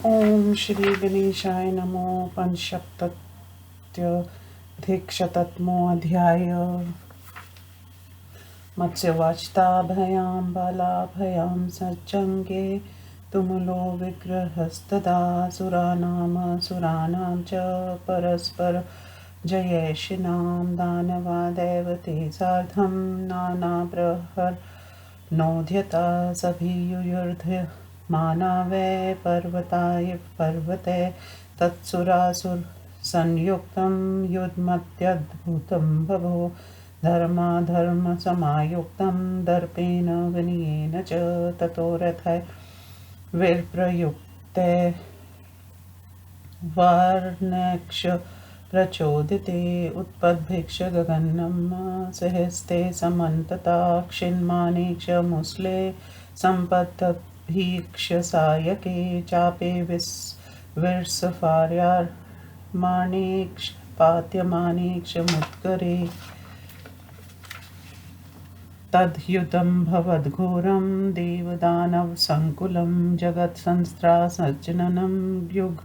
ओम श्री गणेशाय नमो। पंचसप्तत्यधिकशततमोऽध्याय। मत्स्यवाचिताभयां बालाभयां सज्जङ्गे तुमुलो विग्रहस्तदा सुराणां च परस्पर जयेशिनां दानवादैवते सार्धं नानाप्रहरनोद्यता सभियुयुर्ध्य माना वै पर्वताय पर्वते तत्सुरासुरसंयुक्तं युद्धमत्यद्भुतं बभो धर्माधर्मसमायुक्तं दर्पेण विनयेन च ततो रथै विप्रयुक्ते वार्ष्णेक्ष प्रचोदिते उत्पद्भिक्ष गगनं सहस्ते समन्तता क्षिन्मानेक्ष मुसले सम्पद्भीक्ष सायके चापे विर्सफार्यामाणेक्ष पात्यमानेक्ष मुद्गरे तद्युतं भवद्घोरं देवदानवसङ्कुलं जगत्संस्त्रासज्जननं युग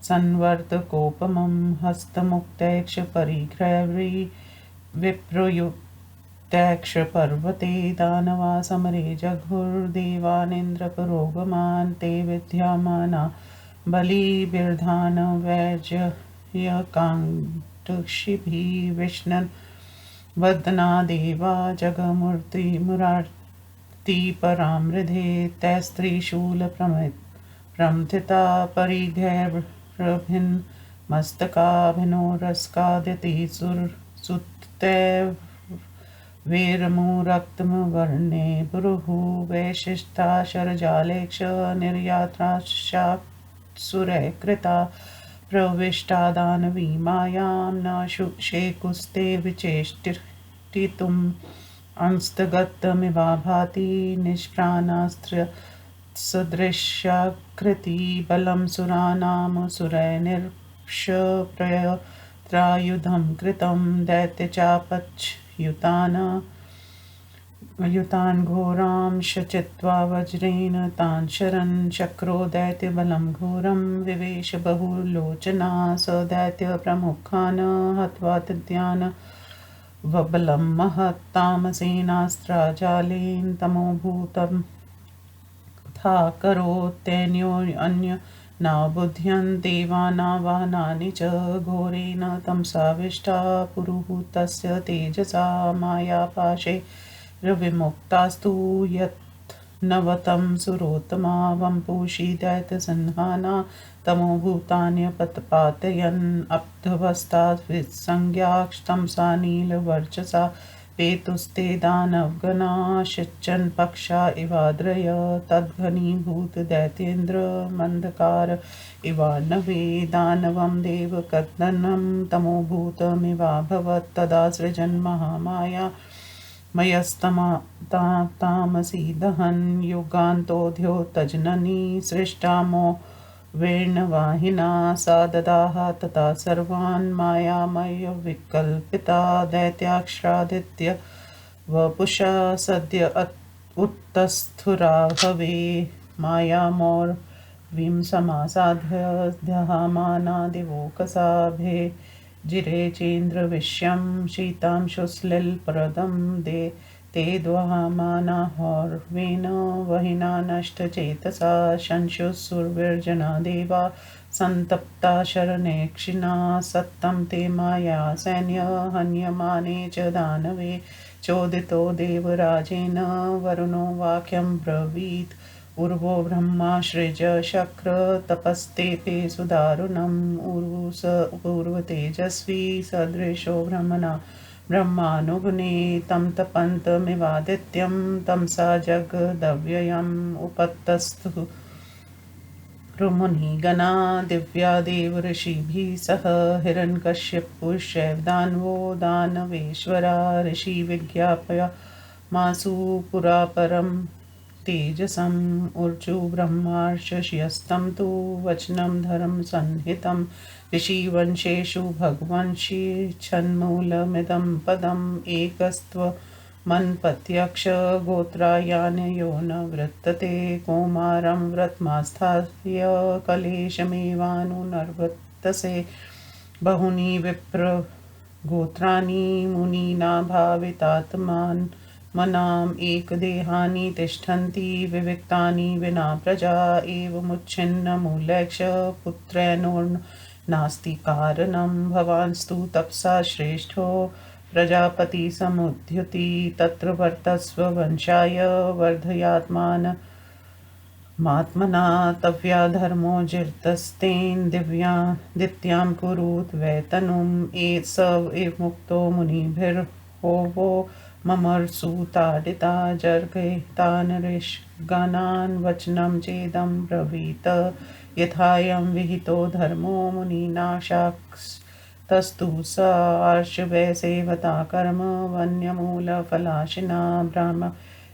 संवर्तकोपमं हस्तमुक्तैक्ष परिघ्रैर्वि विप्रयुक्तैक्ष पर्वते दानवा समरे जघुर्देवानीन्द्रपुरोगमान् ते विद्यामाना बलिभिर्धानवैजयकाङ्क्षिभिः विष्णन् वदना देवा जगमूर्ति परामृधे तैस्त्रिशूलप्रमथिता परिघैर्भिन्नमस्तकाभिनोरस्काद्यति सुतते वीरमुरक्तवर्णे पुरुः वैशिष्टा शरजालेक्ष निर्यात्राशासुरैः कृता प्रविष्टा दानवी मायां न शेकुस्ते विचेष्टितुम् अंस्तगतमिवा भाति निष्प्राणास्त्रसदृशाकृति बलं सुराणां सुरैर्निष्प्रयत्रायुधं कृतं दैत्यचापच्युतान् घोरांश्च चित्वा वज्रेण तान् शरन् शक्रो दैत्यबलं घोरं विवेश बहुलोचना स दैत्यप्रमुखान् हत्वा तद्यान् वबलं महत्तामसेनास्त्रजालेन तमोभूतं तथा करोत्यन्योन्य नाबुध्यन् देवानावाहनानि च घोरेण तमसाविष्टा पुरुहूतस्य तेजसा मायापाशे विमुक्तास्तु यत्नवतं सुरोत्तमा वंपूषी दैत्यसंहाना तमोभूतान्यपतपातयन् अब्धवस्तात् विसंज्ञास्तमसा नीलवर्चसा पेतुस्ते दानवगणा शिच्यन् पक्षा इवाद्रय तद्घनीभूतदैत्येन्द्रमन्धकार इवार्णवे दानवं देवकदनं तमोभूतमिवाभवत् तदा सृजन्महामाया मयस्तमसी दहन् युगान्तोऽध्योतजननी सृष्टामो वेणवाहिना सा ददाह तथा सर्वान् मायामयविकल्पिता दैत्याक्षरादित्य वपुषा सद्य उत्तस्थुराभवे मायामौर्वीं समासाद्य दहामाना दिवोकसाभे जिरे चेन्द्रविश्यं शीतांशुसलिलप्रदं ते द्वहामानाहौर्वेन वहिना नष्टचेतसा शंशुसुरविर्जना देवा सन्तप्ता शरणेक्षिणा सत्तं ते माया सैन्य हन्यमाने च दानवे चोदितो देवराजेन वरुणो वाक्यं ब्रवीत् उर्वो ब्रह्माश्रिज शक्र तपस्तेपे सुदारुणम् पूर्वतेजस्वी सदृशो ब्रह्मानुगुणे तं तपन्तमिवादित्यं तमसा जगदव्ययम् उपतस्तु रुमुनिगणा दिव्या देवऋषिभिः सह हिरण्यकश्यपुश्चैव दानवो दानवेश्वरा ऋषिविज्ञापयामासु पुरा परं तेजसम् ऊर्जु ब्रह्मार्षयस्तं तु वचनं धर्मसंहितं ऋषिवंशेषु भगवंशी छन्मूलमिदं पदम् एकस्त्व मन्पत्यक्ष गोत्रायानयो न वृत्तते कौमारं व्रतमास्थाय कलेशमेवानुनर्वतसे बहुनि विप्र गोत्राणि मुनिना भावितात्मान् मनाम् एकदेहानि तिष्ठन्ति विविक्तानि विना प्रजा एवमुच्छिन्नमूलैक्ष पुत्रैर्नो नास्ति कारणं भवांस्तु तपसा श्रेष्ठो प्रजापति समुद्युति तत्र वर्तस्व वंशाय वर्धयात्मान मात्मना तव्या धर्मो जिर्तस्तेन दित्यां कुरुत वैतनुम् स मुक्तो मुनिभिर्होवो ममर्सुताडिता जर्गैतान् ऋषगानान् वचनं चेदं ब्रवीत यथायं विहितो धर्मो मुनिना शाक्तस्तु स आर्षवै सेवता कर्म वन्यमूलफलाशिना ब्रह्म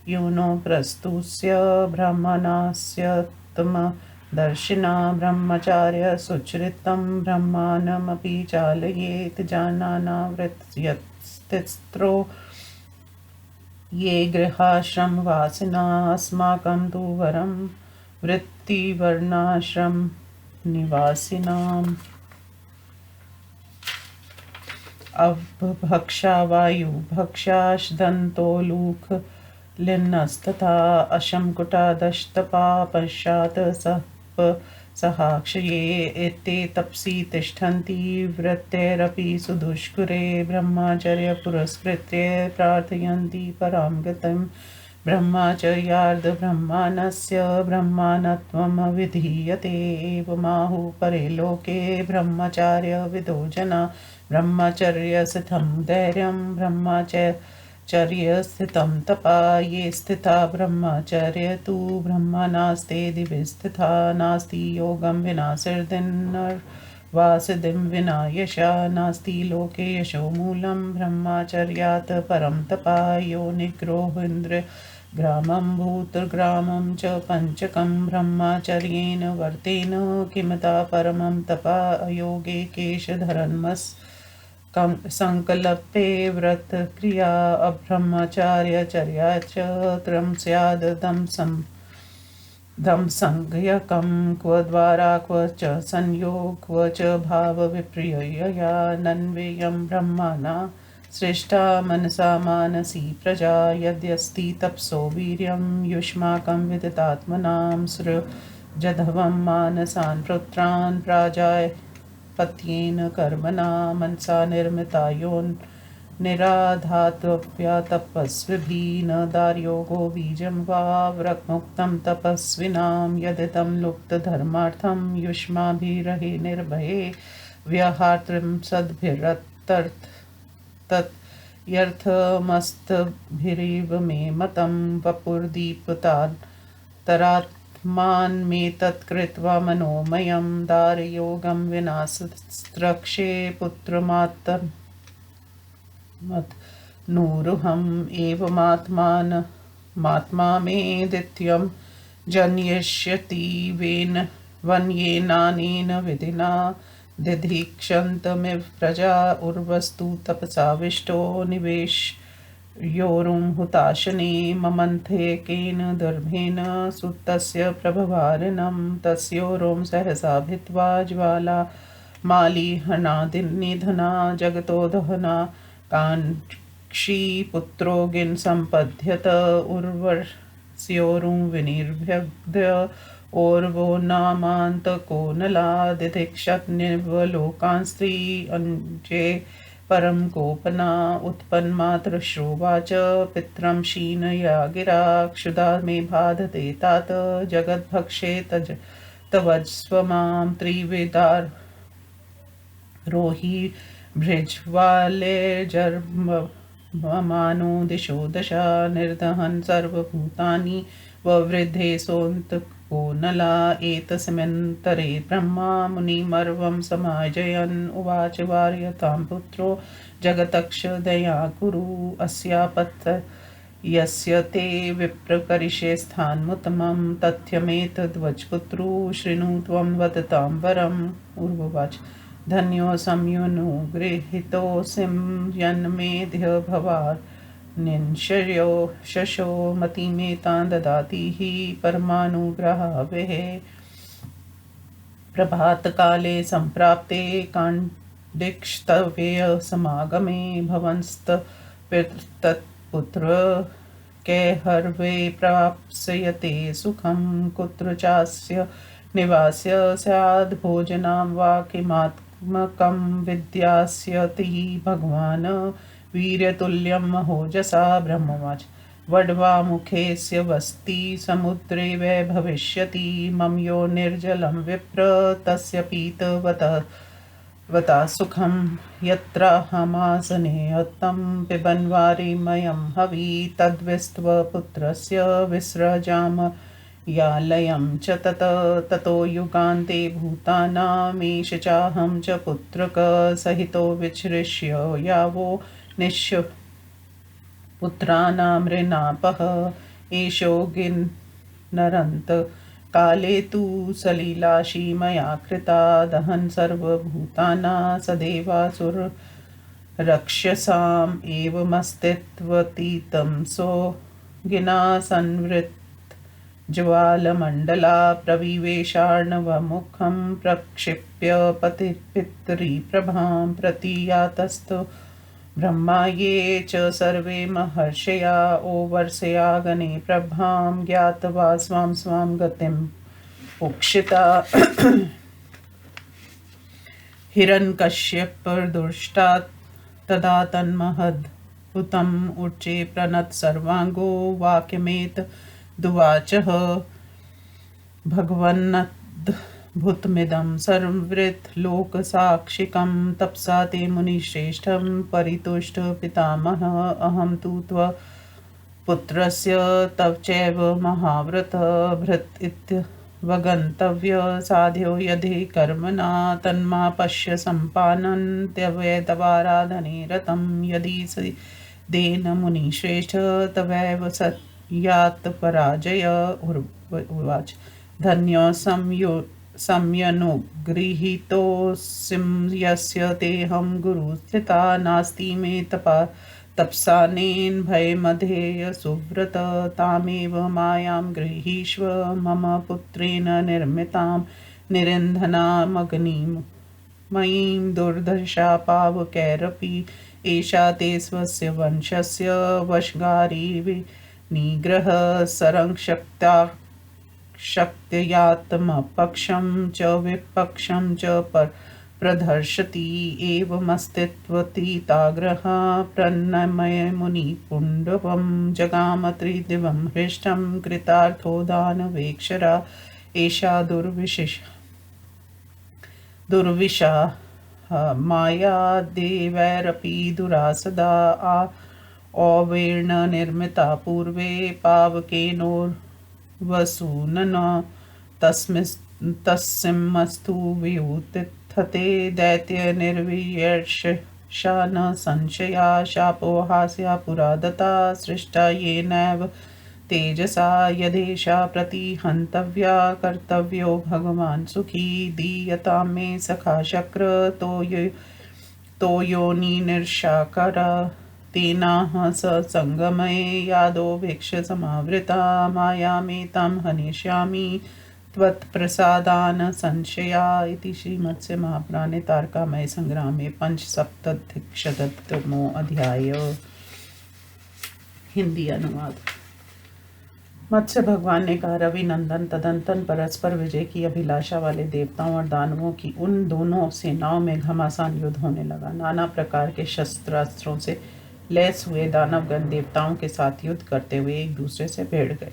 यूनो प्रस्तुस्य ब्रह्मणास्यत्तमदर्शिना ब्रह्मचार्य सुचरितं ब्रह्माणमपि चालयेत् जानानावृत्स्यस्त्रो ये गृहाश्रमवासिना अस्माकं तु वरं वृत्तिवर्णाश्रमनिवासिनाम् अभक्षा वायु भक्षाश्दन्तोलूख लिन्नस्तथा अशंकुटादशतपा पश्चात् सहाक्षये एते तपसि तिष्ठन्ति वृत्तैरपि सुदुष्करे ब्रह्मचर्य पुरस्कृत्य प्रार्थयन्ति परां गतिं ब्रह्मचर्यार्धब्रह्माणस्य ब्रह्माणत्वं विधीयते एवमाहुः परे लोके ब्रह्मचार्यविदो जना ब्रह्मचर्यस्थितं धैर्यं ब्रह्मचर्यस्थितं तपा ये स्थिता ब्रह्मचर्य तु ब्रह्मणास्ते दिवि स्थिता नास्ति योगं विना सिद्धिर्वासिद्धिं विना यशा नास्ति लोके यशो मूलं ब्रह्मचर्यात् परं तपा यो निग्रोहेन्द्र ग्रामं भूतग्रामं च पञ्चकं ब्रह्मचर्येण वर्तेन किमता परमं तपा अयोगे केशधरन्मस् संकल्पे व्रतक्रिया अब्रह्मचार्यचर्या च त्रयं स्याद् दं संज्ञकं क्व द्वारा क्व च संयोग क्व च भावविपर्यया नन्वेयं ब्रह्मणा सृष्टा मनसा मानसी प्रजा यद्यस्ति तपसो वीर्यं युष्माकं विदितात्मनां सृजध्वं मानसान् पुत्रान् प्राजापत्येन कर्मणा मनसा निर्मिता यो निराधातव्या तपस्विभिः न दार्योगो बीजं वा व्रतमुक्तं तपस्विनां यदिदं लुप्तधर्मार्थं युष्माभिरहे निर्भये व्यहार्त्रं सद्भिरतर्थ तत्यर्थमस्तभिरिव मे मतं वपुर्दीप्तान्तरात्मानमेतत् कृत्वा मनोमयं दारयोगं विना स्रक्षे पुत्रमात्मनूरुहम् एवमात्मा मे दित्यं जन्यष्यति वन्येनानेन विधिना दिधीक्षन्तमिव प्रजा उर्वस्तु तपसाविष्टो निवेशयोरुं हुताशने ममन्थेकेन दर्भेन सुतस्य प्रभवारिणं तस्योरुं सहसा भित्त्वा ज्वाला मालिहनादिनिधना जगतो दहना काङ्क्षी पुत्रोगिन् सम्पद्यत उर्वस्योरुं विनिर्भ्यग्ध्य ओर्वो नामान्तको नलादिधिक्षन्निवलोकान् स्त्री अञ्जे परं कोपना उत्पन्मातृश्रोवाच पित्रं क्षीणया गिरा क्षुधा मे बाधते तात जगद्भक्षे तवज्स्व मां त्रिविदारोहि भृज्वालेर्जर्ममानो दिशो दशा निर्दहन् सर्वभूतानि ववृद्धे सोऽन्तको नला एतस्मिन्नन्तरे ब्रह्मा मुनिमर्वं समाजयन् उवाच वार्यतां पुत्रो जगतक्ष दया कुरु अस्यापत्यस्य ते विप्रकरिष्ये स्थानमुत्तमं तथ्यमेतद्वज्पुत्रो शृणु त्वं वदतां वरम् उर्वाच धन्योऽसं यो नो गृहीतोऽसिं यन्मेध्य भवान् निंशयो शशो मतिमेतां ददाति हि परमानुग्रहावेः प्रभातकाले सम्प्राप्ते काण्डिक्ष्तव्ये समागमे भवंस्तत्पुत्र कैहर्वे प्राप्स्यते सुखं कुत्र चास्य निवास्य स्याद् भोजनं वा किमात्मकं विद्यास्यति भगवान् वीर्यतुल्यं महोजसा ब्रह्मवाच वड्वामुखेस्य वस्ति समुद्रे वै भविष्यति मम यो निर्जलं विप्र तस्य पीतवता सुखं यत्राहमासने तं पिबन्वारिमयं हवि तद्विस्त्वपुत्रस्य विसृजाम यालयं च ततो युगान्ते भूतानामीश चाहं च पुत्रक सहितो विचृष्य यावो निश्य पुत्राणामृणापः एषो गिन्नरन्त काले तु सलीलाशी मया कृता दहन सर्वभूतानां सदेवासुररक्षसाम् एवमस्तित्वतीतं सो गिना संवृत् ज्वालमण्डला प्रविवेशार्णवमुखं प्रक्षिप्य पितरीप्रभां प्रतियातस्तु ब्रह्मा ये च सर्वे महर्षया ओवर्षया गणे प्रभां ज्ञात्वा स्वां स्वां गतिम् उक्षिता हिरण्यकश्यपदुष्टात् तदा तन्महद्भुतम् उच्चे प्रणत सर्वाङ्गो वाक्यमेतदुवाचः भगवन्नद्भुतमिदं सर्ववित् लोकसाक्षिकं तपसा ते मुनिश्रेष्ठं परितुष्ट पितामह अहं तु त्वपुत्रस्य तव चैव महाव्रत भृत् इत्यवगन्तव्य साध्यो यदि कर्मणा तन्मा पश्य सम्पानन्त्यवेदवाराधने रतं यदि देन मुनिश्रेष्ठ तवैव सत्यात् पराजय उवाच धन्यो संयनुगृहीतोऽस्मि यस्य तेऽहं गुरुस्थिता नास्ति मे तपसानेन भयमधेय सुव्रत तामेव मायां गृहीष्व मम पुत्रेण निर्मितां निरन्धनामग्निं मयीं दुर्दशा पावकैरपि एषा ते स्वस्य वंशस्य वशगारी निग्रह सरंशक्ता शक्त्यात्मपक्षं च विपक्षं च प्रदर्शति एवमस्तित्वतीताग्रह प्रणमय मुनिपुण्डवं जगाम त्रिदिवं हृष्टं कृतार्थो दानवेक्षरा एषा दुर्विशा माया देवैरपि दुरासदा अवेर्ण निर्मिता पूर्वे पावकेनोर्वसूनना तस्मिंस्तु वियुतिथते दैत्य निर्वियर्षा न संशया शापो हास्या पुरा दत्ता सृष्टा येनैव तेजसा यदेषा प्रतिहन्तव्या कर्तव्यो भगवान् सुखी दीयतां मे सखा शक्र तो योनिर्षाकरा तेनाह स संगमये यादो वीक्ष समावृता मायामेतां हनिष्यामि त्वत्प्रसादान् संशया इति श्रीमत्स्य महापुराणे तारकामय संग्रामे पंचसप्ततिशतमो अध्याय। हिंदी अनुवाद। मत्स्य भगवान ने कहा, रविनंदन, तदंतन परस्पर विजय की अभिलाषा वाले देवताओं और दानवों की उन दोनों सेनाओं में घमासान युद्ध होने लगा। नाना प्रकार के शस्त्रास्त्रों से लैस हुए दानवगण देवताओं के साथ युद्ध करते हुए एक दूसरे से भिड़ गए।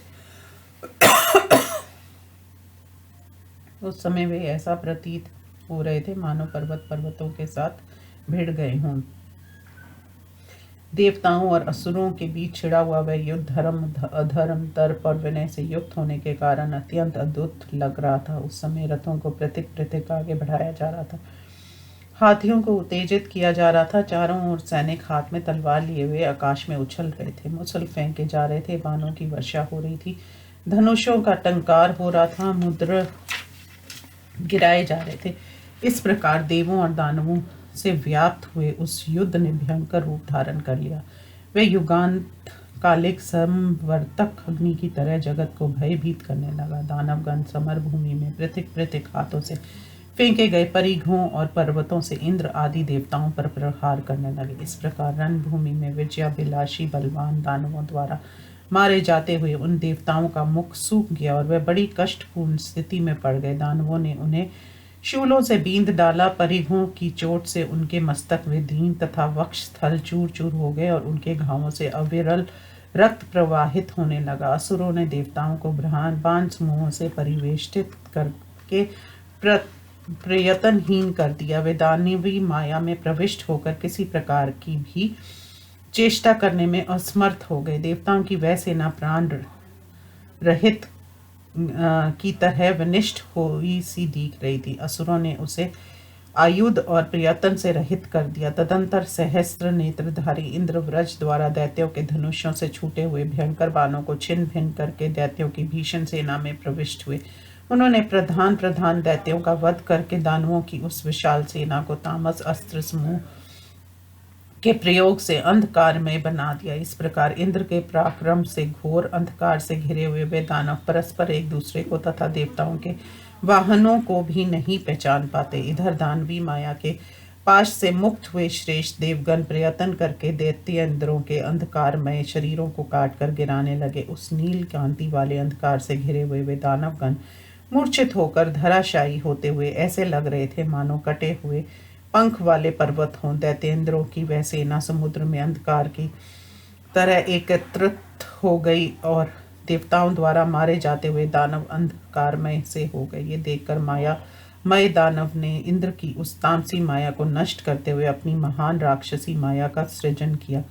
उस समय वे ऐसा प्रतीत हो रहे थे मानो पर्वतों के साथ भिड़ गए हों। देवताओं और असुरों के बीच छिड़ा हुआ वह युद्ध धर्म अधर्म तर्क और विनय से युक्त होने के कारण अत्यंत अद्भुत लग रहा था। उस समय रथों को पृथक आगे बढ़ाया जा रहा था, हाथियों को उत्तेजित किया जा रहा था। चारों ओर सैनिक हाथ में तलवार लिए हुए आकाश में उछल रहे थे, मुसल फेंके जा रहे थे, बाणों की वर्षा हो रही थी, धनुषों का टंकार हो रहा था, मुद्र गिराए जा रहे थे। इस प्रकार देवों और दानवों से व्याप्त हुए उस युद्ध ने भयंकर रूप धारण कर लिया। वे युगांत कालिक संवर्तक अग्नि की तरह जगत को भयभीत करने लगा। दानवगण समर भूमि में पृथक पृथक हाथों से फेंके गए परिघों और पर्वतों से इंद्र आदि देवताओं पर प्रहार करने लगे। इस प्रकार रणभूमि में विजयाभिलाषी बलवान दानवों द्वारा मारे जाते हुए उन देवताओं का मुख सूख गया और वे बड़ी कष्टपूर्ण स्थिति में पड़ गए। दानवों ने उन्हें शूलों से बींध डाला। परिघों की चोट से उनके मस्तक विदीर्ण तथा वक्ष स्थल चूर चूर हो गए और उनके घावों से अविरल रक्त प्रवाहित होने लगा। असुरों ने देवताओं को बाण समूहों से परिवेष्टित करके प्रयत्नहीन कर दिया। वे दानवी माया में प्रविष्ट होकर किसी प्रकार की भी चेष्टा करने में असमर्थ हो गए। देवताओं की वह सेना प्राण रहित की तरह विनिष्ट हुई सी दिख रही थी। असुरों ने उसे आयुध और प्रयत्न से रहित कर दिया। तदंतर सहस्त्र नेत्रधारी इंद्र व्रज द्वारा दैत्यों के धनुषों से छूटे हुए भयंकर बाणों को छिन्न भिन्न करके दैत्यों की भीषण सेना में प्रविष्ट हुए। उन्होंने प्रधान दैत्यों का वध करके दानवों की उस विशाल सेना को तामस अस्त्र समूह के प्रयोग से अंधकार में बना दिया। इस प्रकार इंद्र के पराक्रम से घोर अंधकार से घिरे हुए वे दानव परस्पर एक दूसरे को तथा देवताओं के वाहनों को भी नहीं पहचान पाते। इधर दानवी माया के पाश से मुक्त हुए श्रेष्ठ देवगण प्रयत्न करके दैत्य इंद्रों के अंधकारमय शरीरों को काट कर गिराने लगे। उस नील कांति वाले अंधकार से घिरे हुए वे दानवगण मूर्छित होकर धराशायी होते हुए ऐसे लग रहे थे मानो कटे हुए पंख वाले पर्वत हों। दैत्येंद्रों की वह सेना समुद्र में अंधकार की तरह एकत्रित हो गई और देवताओं द्वारा मारे जाते हुए दानव अंधकारमय से हो गए। ये देखकर मय दानव ने इंद्र की उस तामसी माया को नष्ट करते हुए अपनी महान राक्षसी माया का सृजन किया।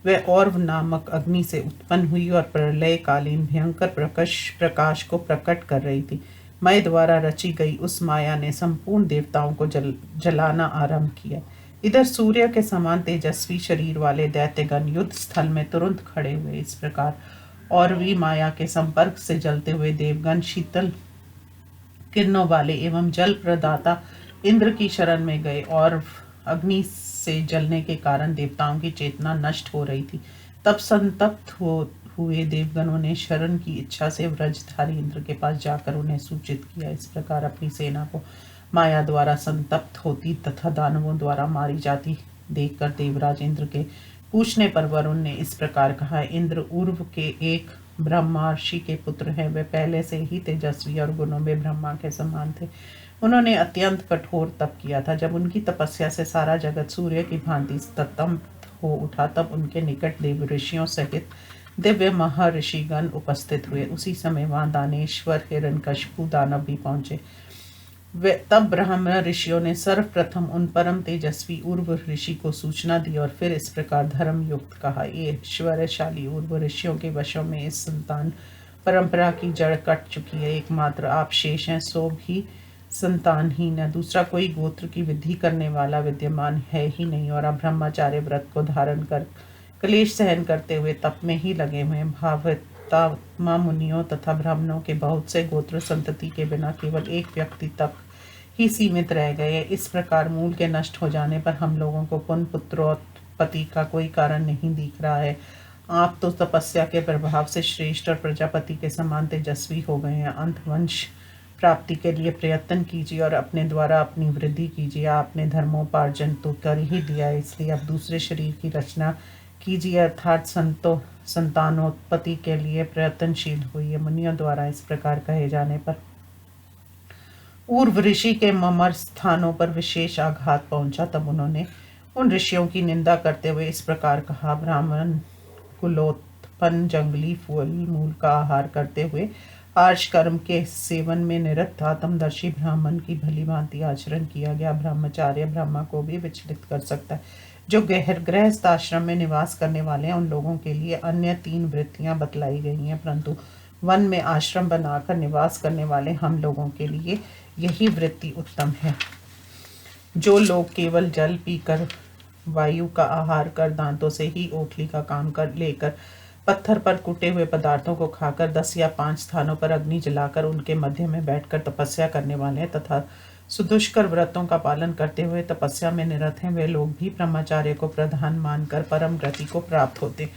वह और्व नामक अग्नि से उत्पन्न हुई और प्रलयकालीन भयंकर प्रकाश को प्रकट कर रही थी। मय द्वारा रची गई उस माया ने संपूर्ण देवताओं को जलाना आरंभ किया। इधर सूर्य के समान तेजस्वी शरीर वाले दैत्यगण युद्ध स्थल में तुरंत खड़े हुए। इस प्रकार औरवी माया के संपर्क से जलते हुए देवगण शीतल किरणों वाले एवं जल प्रदाता इंद्र की शरण में गए और अग्नि से जलने के कारण देवताओं की चेतना नष्ट हो रही थी। तब संतप्त हुए देवगणों ने शरण की इच्छा से व्रजधारी इंद्र के पास जाकर उन्हें सूचित किया। इस प्रकार अपनी सेना को माया द्वारा संतप्त होती तथा दानवों द्वारा मारी जाती देखकर देवराज इंद्र के पूछने पर वरुण ने इस प्रकार कहा, इंद्र उर्व के एक ब्रह्मर्षि के पुत्र हैं। वे पहले से ही तेजस्वी और गुणों में ब्रह्मा के समान थे। उन्होंने अत्यंत कठोर तप किया था। जब उनकी तपस्या से सारा जगत सूर्य की भांति स्तंभित हो उठा तब उनके निकट देव ऋषियों सहित दिव्य महर्षिगण उपस्थित हुए। उसी समय वहां दानेश्वर हिरण्यकशिपु दानव भी पहुंचे। वे तब ब्रह्म ऋषियों ने सर्वप्रथम उन परम तेजस्वी उर्व ऋषि को सूचना दी और फिर इस प्रकार धर्म युक्त कहा, ये ऐश्वर्यशाली उर्व ऋषियों के वशों में इस संतान परंपरा की जड़ कट चुकी है। एकमात्र आप शेष हैं, सो भी संतानहीन है। दूसरा कोई गोत्र की विधि करने वाला विद्यमान है ही नहीं और अब ब्रह्मचार्य व्रत को धारण कर क्लेश सहन करते हुए तप में ही लगे हुए हैं। भावतात्मा मुनियों तथा ब्राह्मणों के बहुत से गोत्र संतति के बिना केवल एक व्यक्ति तक ही सीमित रह गए। इस प्रकार मूल के नष्ट हो जाने पर हम लोगों को पुनः पुत्रोत्पत्ति का कोई कारण नहीं दिख रहा है। आप तो तपस्या के प्रभाव से श्रेष्ठ और प्रजापति के समान तेजस्वी हो गए हैं। अंतवंश प्राप्ति के लिए प्रयत्न कीजिए और अपने द्वारा अपनी वृद्धि कीजिए। आपने धर्मोपार्जन तो कर ही दिया है, इसलिए अब दूसरे शरीर की रचना कीजिए अर्थात संतानोत्पत्ति के लिए प्रयत्नशील हुई। मुनियों द्वारा इस प्रकार कहे जाने पर उर्व ऋषि के ममर स्थानों पर विशेष आघात पहुंचा। तब उन्होंने उन ऋषियों की निंदा करते हुए इस प्रकार कहा, ब्राह्मण कुलोत्पन्न जंगली फूल मूल का आहार करते हुए आर्ष कर्म के सेवन में निरत आत्मदर्शी ब्राह्मण की भली भांति आचरण किया गया ब्रह्मचार्य ब्रह्मा को भी विचलित कर सकता है। जो गृहस्थ आश्रम में निवास करने वाले हैं उन लोगों के लिए अन्य 3 वृत्तियां बतलाई गई हैं, परंतु वन में आश्रम बनाकर निवास करने वाले हम लोगों के लिए यही वृत्ति उत्तम है। जो लोग केवल जल पीकर वायु का आहार कर दांतों से ही ओखली का काम कर लेकर पत्थर पर कुटे हुए पदार्थों को खाकर 10 या 5 स्थानों पर अग्नि जलाकर उनके मध्य में बैठकर तपस्या करने वाले हैं तथा सुदुष्कर व्रतों का पालन करते हुए तपस्या में निरत हैं वे लोग भी ब्रह्मचार्य को प्रधान मानकर परम गति को प्राप्त होते।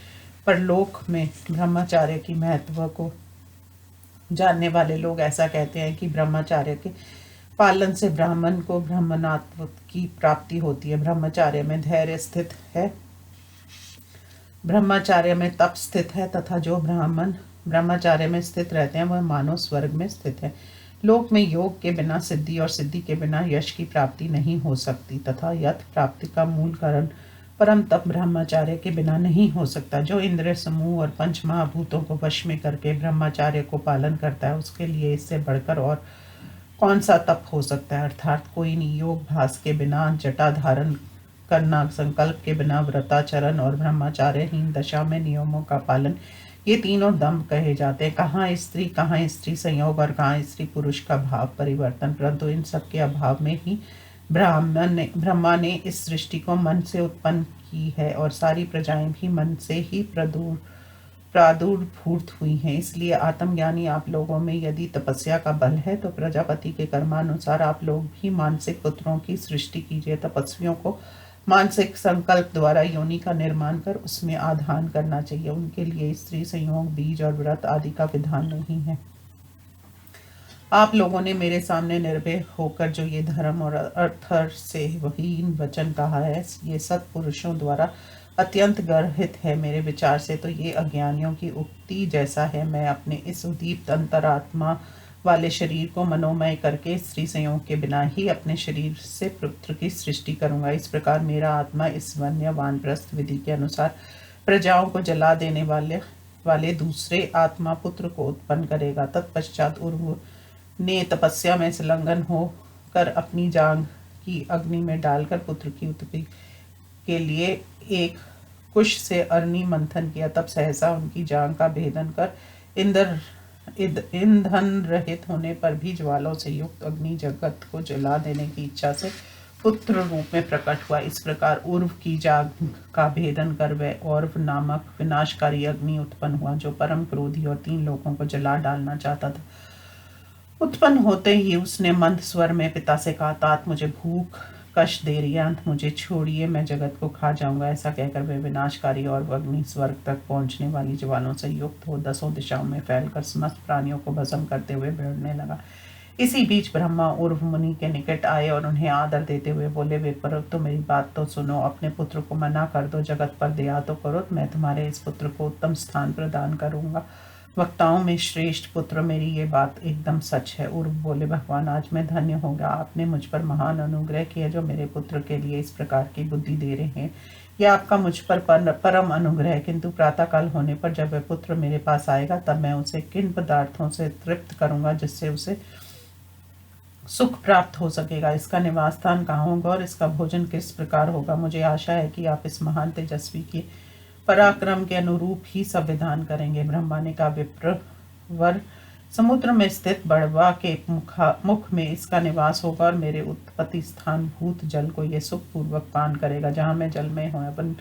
पर लोक में ब्रह्मचार्य की महत्व को जानने वाले लोग ऐसा कहते हैं कि ब्रह्मचार्य के पालन से ब्राह्मण को ब्राह्मणत्व की प्राप्ति होती है। ब्रह्मचार्य में धैर्य स्थित है, ब्रह्मचार्य में तप स्थित है तथा जो ब्राह्मण ब्रह्मचार्य में स्थित रहते हैं वह मानव स्वर्ग में स्थित है। लोक में योग के बिना सिद्धि और सिद्धि के बिना यश की प्राप्ति नहीं हो सकती तथा यथ प्राप्ति का मूल कारण परम तप ब्रह्मचार्य के बिना नहीं हो सकता। जो इंद्रिय समूह और पंच महाभूतों को वश में करके ब्रह्मचार्य को पालन करता है उसके लिए इससे बढ़कर और कौन सा तप हो सकता है। अर्थात कोई योग भास के बिना, जटा धारण करना, संकल्प के बिना व्रताचरण और ब्रह्मचार्यहीन दशा में नियमों का पालन, ये तीनों दम्भ कहे जाते हैं। कहाँ स्त्री संयोग और कहाँ स्त्री पुरुष का भाव परिवर्तन, परंतु इन सब के अभाव में ही ब्रह्मा ने इस सृष्टि को मन से उत्पन्न की है और सारी प्रजाएं भी मन से ही प्रादुर्भूत हुई हैं। इसलिए आत्मज्ञानी आप लोगों में यदि तपस्या का बल है तो प्रजापति के कर्मानुसार आप लोग भी मानसिक पुत्रों की सृष्टि कीजिए। तपस्वियों को मानसिक संकल्प द्वारा योनि का निर्माण कर उसमें आधान करना चाहिए। उनके लिए स्त्री संयोग, बीज और व्रत आदि का विधान नहीं है। आप लोगों ने मेरे सामने निर्भय होकर जो ये धर्म और अर्थ से वहीन वचन कहा है ये सत्पुरुषों द्वारा अत्यंत गर्हित है। मेरे विचार से तो ये अज्ञानियों की उक्ति जैसा है। मैं अपने इस उदीप्त अंतरात्मा वाले शरीर को मनोमय करके स्त्री संयोग के बिना ही अपने शरीर से पुत्र की सृष्टि करूंगा। इस प्रकार मेरा आत्मा इस वन्य वानप्रस्थ विधि के अनुसार प्रजाओं को जला देने वाले दूसरे आत्मा पुत्र को उत्पन्न करेगा। तत्पश्चात उर्व ने तपस्या में संलग्न होकर अपनी जांघ की अग्नि में डालकर पुत्र की उत्पत्ति के लिए एक कुश से अग्नि मंथन किया। तब सहसा उनकी जांघ का भेदन कर ईंधन रहित होने पर भी ज्वालों से युक्त अग्नि जगत को जला देने की इच्छा से पुत्र रूप में प्रकट हुआ। इस प्रकार उर्व की जांघ का भेदन कर वह और्व नामक विनाशकारी अग्नि उत्पन्न हुआ जो परम क्रोधी और 3 लोगों को जला डालना चाहता था। उत्पन्न होते ही उसने मंद स्वर में पिता से कहा, तात मुझे भूख कष्ट दे रही है, अंत मुझे छोड़िए, मैं जगत को खा जाऊंगा। ऐसा कहकर वे विनाशकारी और अग्नि स्वर्ग तक पहुंचने वाली ज्वालों से युक्त हो 10 दिशाओं में फैलकर समस्त प्राणियों को भस्म करते हुए बढ़ने लगा। इसी बीच ब्रह्मा उर्व मुनि के निकट आए और उन्हें आदर देते हुए बोले, वे पर तो मेरी बात तो सुनो, अपने पुत्र को मना कर दो, जगत पर दया तो करो, मैं तुम्हारे इस पुत्र को उत्तम स्थान प्रदान करूंगा। वक्ताओं में श्रेष्ठ पुत्र, मेरी ये बात एकदम सच है। उर्व बोले, भगवान आज मैं धन्य हो गया, आपने मुझ पर महान अनुग्रह किया जो मेरे पुत्र के लिए इस प्रकार की बुद्धि दे रहे हैं। यह आपका मुझ पर परम अनुग्रह है, किंतु प्रातःकाल होने पर जब वह पुत्र मेरे पास आएगा तब मैं उसे किन पदार्थों से तृप्त करूंगा जिससे उसे सुख प्राप्त हो सकेगा। इसका निवास स्थान कहाँ होगा और इसका भोजन किस प्रकार होगा। मुझे आशा है कि आप इस महान तेजस्वी की पराक्रम के अनुरूप ही संविधान करेंगे। ब्रह्मा ने कहा, विप्रवर, समुद्र में स्थित बड़वा के मुख में इसका निवास होगा और मेरे उत्पत्ति स्थान भूत जल को यह सुख पूर्वक पान करेगा। जहाँ मैं जल में अपन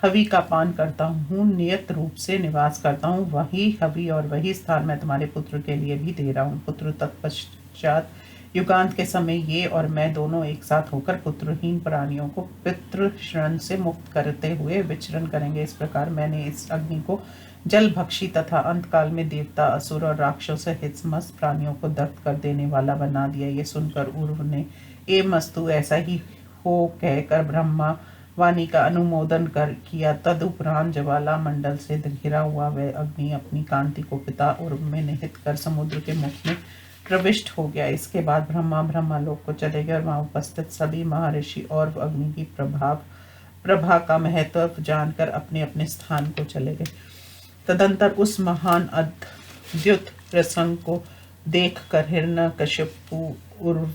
हवि का पान करता हूँ, नियत रूप से निवास करता हूँ, वही हवि और वही स्थान मैं तुम्हारे पुत्र के लिए भी दे रहा हूँ। पुत्र तत्पश्चात युगांत के समय ये और मैं दोनों एक साथ होकर पुत्रहीन प्राणियों को पितृ शरण से मुक्त करते हुए विचरण करेंगे। इस प्रकार मैंने इस अग्नि को जल भक्षी तथा अंतकाल में देवता, असुर और राक्षसों सहित समस्त प्राणियों को दग्ध कर देने वाला बना दिया। ये सुनकर उर्व ने ए मस्तु ऐसा ही हो कहकर ब्रह्मा वाणी का अनुमोदन कर किया। तदुपरांत ज्वाला मंडल से घिरा हुआ वह अग्नि अपनी कांति को पिता उर्व में निहित कर समुद्र के मुख में प्रविष्ट हो गया। इसके बाद ब्रह्मालोक को चले गए और वहां उपस्थित सभी महर्षि और अग्नि की प्रभा का महत्व जानकर अपने अपने स्थान को चले गए। तदंतर उस महान अद्भुत प्रसंग को देखकर हिरण्यकशिपु उर्व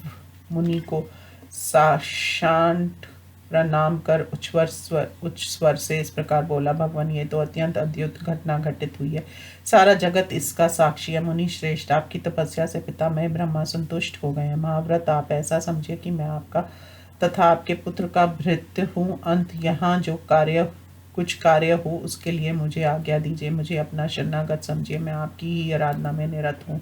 मुनि को साष्टांग प्रणाम कर उच्च स्वर से इस प्रकार बोला, भगवान ये तो अत्यंत अद्भुत घटना घटित हुई है, सारा जगत इसका साक्षी है। मुनि श्रेष्ठ, आपकी तपस्या से पितामह ब्रह्मा संतुष्ट हो गए हैं। महाव्रत, आप ऐसा समझिए कि मैं आपका तथा आपके पुत्र का भृत्य हूँ। अंत यहाँ जो कुछ कार्य हो उसके लिए मुझे आज्ञा दीजिए, मुझे अपना शरणागत समझिए, मैं आपकी ही आराधना में निरत हूँ।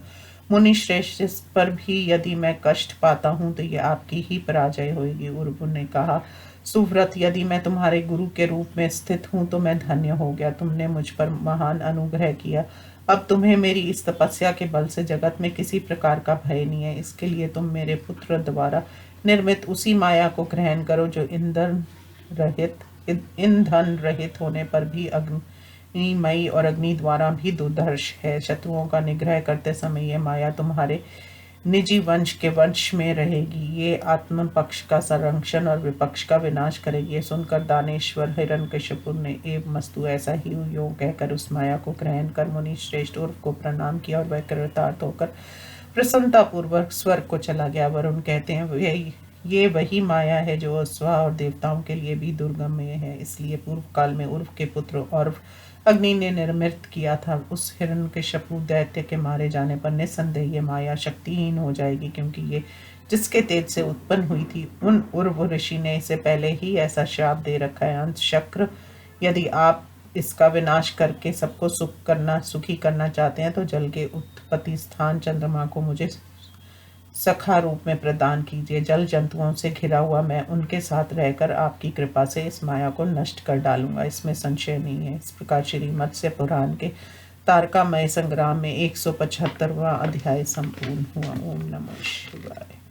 मुनि श्रेष्ठ, इस पर भी यदि मैं कष्ट पाता हूँ तो ये आपकी ही पराजय होगी। उर्वु ने कहा, सुव्रत, यदि मैं तुम्हारे गुरु के रूप में स्थित हूँ तो मैं धन्य हो गया। तुमने मुझ पर महान अनुग्रह किया। अब तुम्हें मेरी इस तपस्या के बल से जगत में किसी प्रकार का भय नहीं है। इसके लिए तुम मेरे पुत्र द्वारा निर्मित उसी माया को ग्रहण करो जो ईंधन रहित होने पर भी अग्निमयी और अग्नि द्वारा भी दुर्धर्ष है। शत्रुओं का निग्रह करते समय यह माया तुम्हारे निजी वंश के वंश में रहेगी। ये आत्म पक्ष का संरक्षण और विपक्ष का विनाश करेगी। ये सुनकर दानेश्वर हिरण्यकशिपु ने एवं मस्तु ऐसा ही यो कहकर उस माया को ग्रहण कर मुनि श्रेष्ठ उर्व को प्रणाम किया और वह कृतार्थ होकर प्रसन्नता पूर्वक स्वर्ग को चला गया। वरुण कहते हैं, ये वही माया है जो अस्वा और देवताओं के लिए भी दुर्गम्य है। इसलिए पूर्व काल में उर्व के पुत्र और अग्नि ने निर्मित किया था। उस हिरण्यकशिपु दैत्य के मारे जाने पर निस्संदेह ये माया शक्तिहीन हो जाएगी, क्योंकि ये जिसके तेज से उत्पन्न हुई थी उन उर्व ऋषि ने इसे पहले ही ऐसा श्राप दे रखा है। अंत शक्र, यदि आप इसका विनाश करके सबको सुखी करना चाहते हैं तो जल के उत्पत्ति स्थान चंद्रमा को मुझे सखा रूप में प्रदान कीजिए। जल जंतुओं से घिरा हुआ मैं उनके साथ रहकर आपकी कृपा से इस माया को नष्ट कर डालूंगा, इसमें संशय नहीं है। इस प्रकार श्री मत्स्य पुराण के तारकामय संग्राम में 175वां अध्याय संपूर्ण हुआ। ओम नमः शिवाय।